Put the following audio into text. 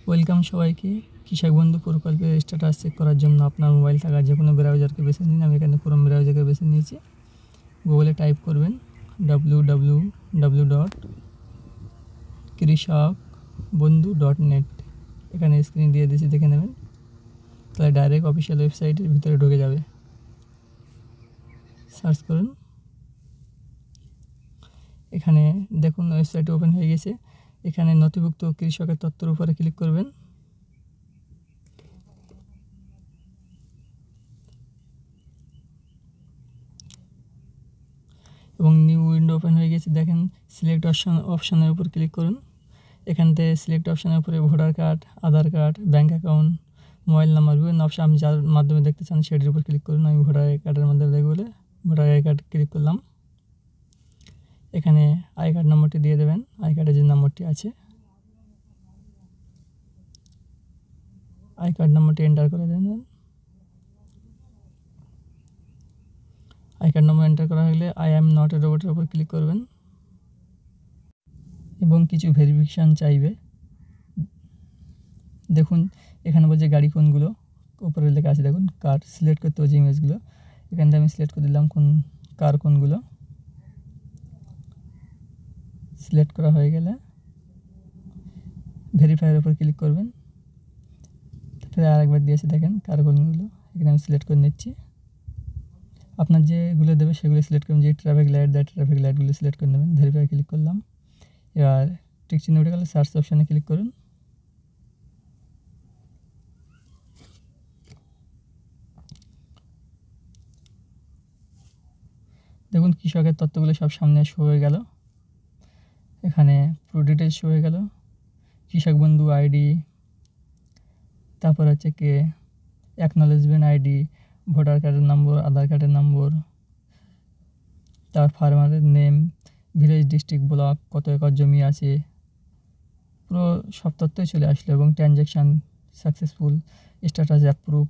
Welcome সবাইকে। কৃষক বন্ধু প্রকল্পের স্ট্যাটাস চেক করার জন্য আপনার মোবাইল থাকা যে কোনো ব্রাউজারকে বেছে নিন। আমি এখানে ক্রোম ব্রাউজারকে বেছে নিয়েছি। গুগলে টাইপ করবেন www.কৃষকবন্ধু.net। এখানে স্ক্রিন দিয়ে দিয়েছি, দেখে নেবেন। তাহলে ডাইরেক্ট অফিসিয়াল ওয়েবসাইটের ভিতরে ঢুকে যাবে। সার্চ করুন, এখানে দেখুন ওয়েবসাইট ওপেন হয়ে গেছে। এখানে নথিভুক্ত কৃষকের তথ্যের উপরে ক্লিক করবেন। এবং নিউ উইন্ডো ওপেন হয়ে গেছে। দেখেন সিলেক্ট অপশনের উপর ক্লিক করুন। এখান থেকে সিলেক্ট অপশনের উপরে voter card, Aadhaar card, bank account, mobile number, বিভিন্ন অপশন আপনি যার মাধ্যমে দেখতে চান সেটির উপর ক্লিক করুন। আমি ভোটার আই কার্ডের মাধ্যমে দেখব বলে ভোটার আই কার্ড ক্লিক করলাম। এখানে আই কার্ড নম্বরটি দিয়ে দেবেন, আই কার্ডে যে নম্বরটি আছে আই কার্ড নম্বরটি এন্টার করে দেবেন। আই কার্ড নম্বর এন্টার করা হলে আই অ্যাম নট এ রোবটের উপর ক্লিক করবেন এবং কিছু ভেরিফিকেশান চাইবে। দেখুন এখানে বলছে গাড়ি কোনগুলো, উপরে লেখা আছে দেখুন কার। সিলেক্ট করতে হচ্ছে ইমেজগুলো। এখান থেকে আমি সিলেক্ট করে দিলাম কোন কার কোনগুলো। সিলেক্ট করা হয়ে গেলে ভেরিফাইয়ের উপর ক্লিক করবেন। তারপরে আরেকবার দিয়েছে দেখেন কার কোনগুলো। এখানে আমি সিলেক্ট করে নিচ্ছি। আপনার যেগুলো দেবে সেগুলো সিলেক্ট করবেন। যে ট্রাফিক লাইট দেয় ট্রাফিক লাইটগুলো সিলেক্ট করে নেবেন। ভেরিফাই ক্লিক করলাম। এবার টিক চিহ্ন উঠে গেলে সার্চ অপশানে ক্লিক করুন। দেখুন কৃষকের তথ্যগুলো সব সামনে শো হয়ে গেল। এখানে পুরো ডিটেলস শো হয়ে গেল। কৃষক বন্ধু আইডি, তারপর হচ্ছে কে অ্যাকনলেজমেন্ট আইডি, ভোটার কার্ডের নম্বর, আধার কার্ডের নম্বর, তার ফার্মারের নেম, ভিলেজ, ডিস্ট্রিক্ট, ব্লক, কত একর জমি আছে, পুরো সব তথ্যই চলে আসলো। এবং ট্রানজ্যাকশান সাকসেসফুল, স্ট্যাটাস অ্যাপ্রুভ,